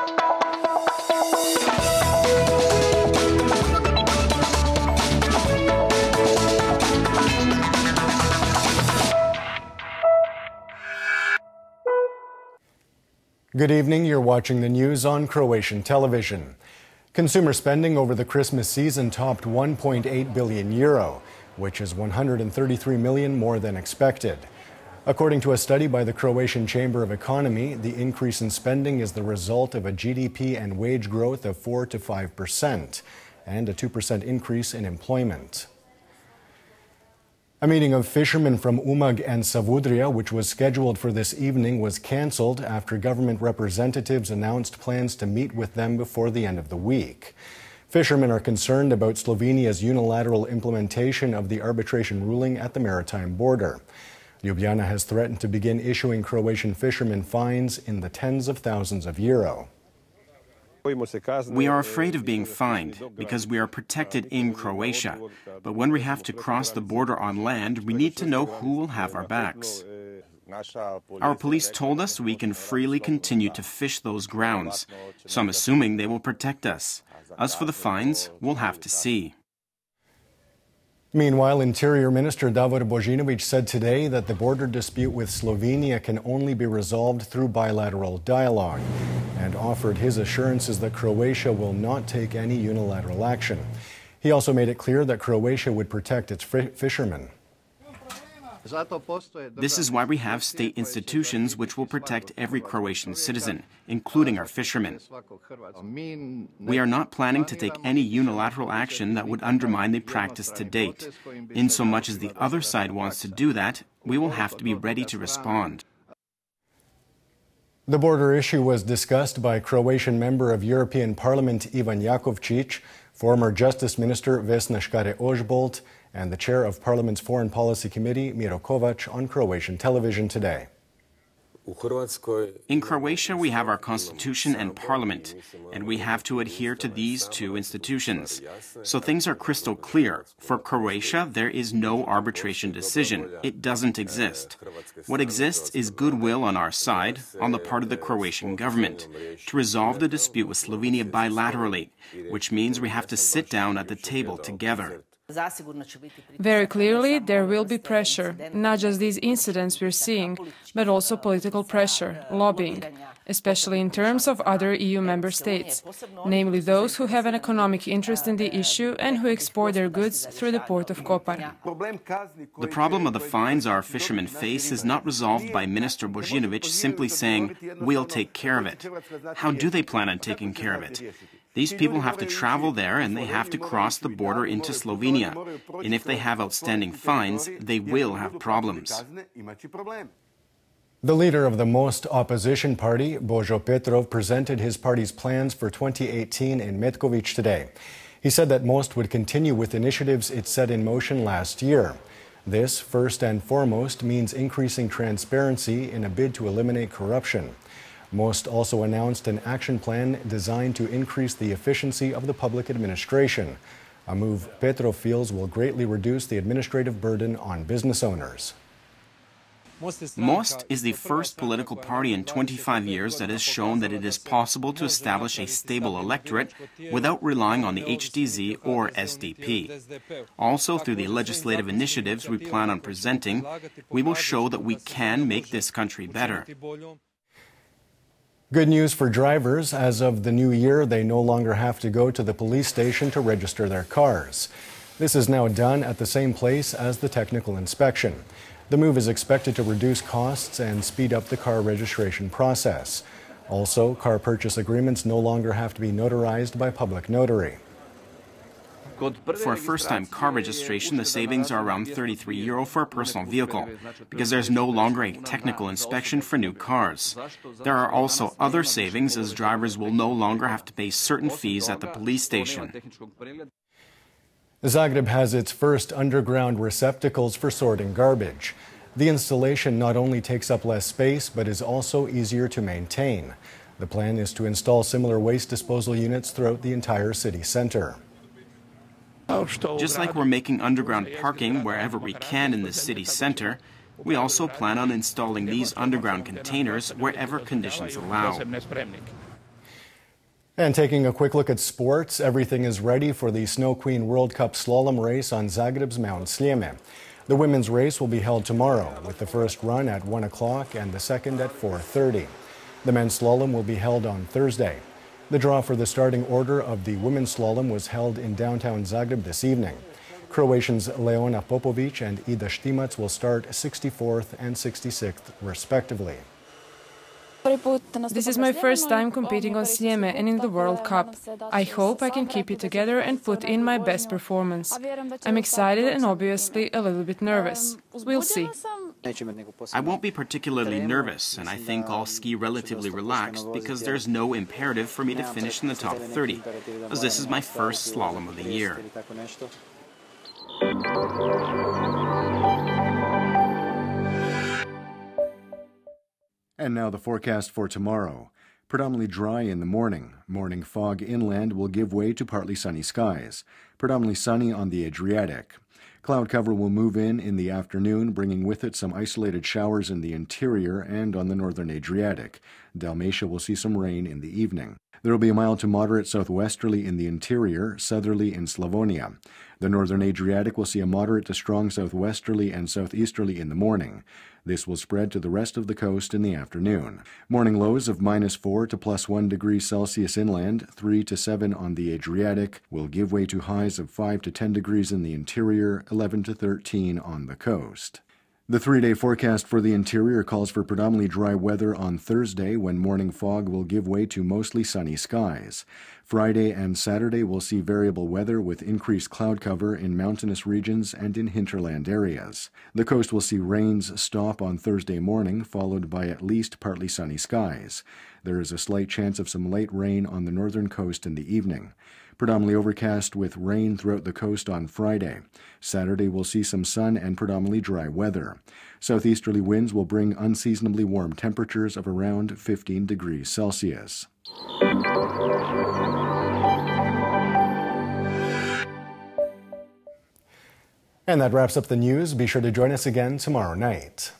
Good evening, you're watching the news on Croatian television. Consumer spending over the Christmas season topped 1.8 billion euro, which is 133 million more than expected. According to a study by the Croatian Chamber of Economy, the increase in spending is the result of a GDP and wage growth of 4 to 5% and a 2% increase in employment. A meeting of fishermen from Umag and Savudrija, which was scheduled for this evening, was cancelled after government representatives announced plans to meet with them before the end of the week. Fishermen are concerned about Slovenia's unilateral implementation of the arbitration ruling at the maritime border. Ljubljana has threatened to begin issuing Croatian fishermen fines in the tens of thousands of euro. We are afraid of being fined because we are protected in Croatia. But when we have to cross the border on land, we need to know who will have our backs. Our police told us we can freely continue to fish those grounds, so I'm assuming they will protect us. As for the fines, we'll have to see. Meanwhile, Interior Minister Davor Božinović said today that the border dispute with Slovenia can only be resolved through bilateral dialogue and offered his assurances that Croatia will not take any unilateral action. He also made it clear that Croatia would protect its fishermen. This is why we have state institutions which will protect every Croatian citizen, including our fishermen. We are not planning to take any unilateral action that would undermine the practice to date. Insomuch as the other side wants to do that, we will have to be ready to respond. The border issue was discussed by Croatian member of European Parliament Ivan Jakovčić, former Justice Minister Vesna Škare-Ožbolt, and the chair of Parliament's Foreign Policy Committee, Miro Kovač, on Croatian television today. In Croatia, we have our constitution and parliament, and we have to adhere to these two institutions. So things are crystal clear. For Croatia, there is no arbitration decision. It doesn't exist. What exists is goodwill on our side, on the part of the Croatian government, to resolve the dispute with Slovenia bilaterally, which means we have to sit down at the table together. Very clearly, there will be pressure, not just these incidents we're seeing, but also political pressure, lobbying, especially in terms of other EU member states, namely those who have an economic interest in the issue and who export their goods through the port of Kopar. The problem of the fines our fishermen face is not resolved by Minister Božinović simply saying, "We'll take care of it." How do they plan on taking care of it? These people have to travel there and they have to cross the border into Slovenia. And if they have outstanding fines, they will have problems. The leader of the Most opposition party, Božo Petrov, presented his party's plans for 2018 in Metković today. He said that Most would continue with initiatives it set in motion last year. This, first and foremost, means increasing transparency in a bid to eliminate corruption. Most also announced an action plan designed to increase the efficiency of the public administration, a move Petrov feels will greatly reduce the administrative burden on business owners. Most is the first political party in 25 years that has shown that it is possible to establish a stable electorate without relying on the HDZ or SDP. Also, through the legislative initiatives we plan on presenting, we will show that we can make this country better. Good news for drivers. As of the new year, they no longer have to go to the police station to register their cars. This is now done at the same place as the technical inspection. The move is expected to reduce costs and speed up the car registration process. Also, car purchase agreements no longer have to be notarized by public notary. For a first-time car registration, the savings are around €33 for a personal vehicle, because there's no longer a technical inspection for new cars. There are also other savings, as drivers will no longer have to pay certain fees at the police station. Zagreb has its first underground receptacles for sorting garbage. The installation not only takes up less space, but is also easier to maintain. The plan is to install similar waste disposal units throughout the entire city center. Just like we're making underground parking wherever we can in the city center, we also plan on installing these underground containers wherever conditions allow. And taking a quick look at sports, everything is ready for the Snow Queen World Cup slalom race on Zagreb's Mount Sljeme. The women's race will be held tomorrow, with the first run at 1 o'clock and the second at 4:30. The men's slalom will be held on Thursday. The draw for the starting order of the women's slalom was held in downtown Zagreb this evening. Croatians Leona Popovic and Ida Štimac will start 64th and 66th, respectively. This is my first time competing on Sljeme and in the World Cup. I hope I can keep it together and put in my best performance. I'm excited and obviously a little bit nervous. We'll see. I won't be particularly nervous, and I think I'll ski relatively relaxed because there's no imperative for me to finish in the top 30, as this is my first slalom of the year. And now the forecast for tomorrow. Predominantly dry in the morning. Morning fog inland will give way to partly sunny skies. Predominantly sunny on the Adriatic. Cloud cover will move in the afternoon, bringing with it some isolated showers in the interior and on the northern Adriatic. Dalmatia will see some rain in the evening. There will be a mild to moderate southwesterly in the interior, southerly in Slavonia. The northern Adriatic will see a moderate to strong southwesterly and southeasterly in the morning. This will spread to the rest of the coast in the afternoon. Morning lows of -4 to +1 degrees Celsius inland, 3 to 7 on the Adriatic, will give way to highs of 5 to 10 degrees in the interior, 11 to 13 on the coast. The 3-day forecast for the interior calls for predominantly dry weather on Thursday, when morning fog will give way to mostly sunny skies. Friday and Saturday will see variable weather with increased cloud cover in mountainous regions and in hinterland areas. The coast will see rains stop on Thursday morning, followed by at least partly sunny skies. There is a slight chance of some light rain on the northern coast in the evening. Predominantly overcast with rain throughout the coast on Friday. Saturday will see some sun and predominantly dry weather. Southeasterly winds will bring unseasonably warm temperatures of around 15 degrees Celsius. And that wraps up the news. Be sure to join us again tomorrow night.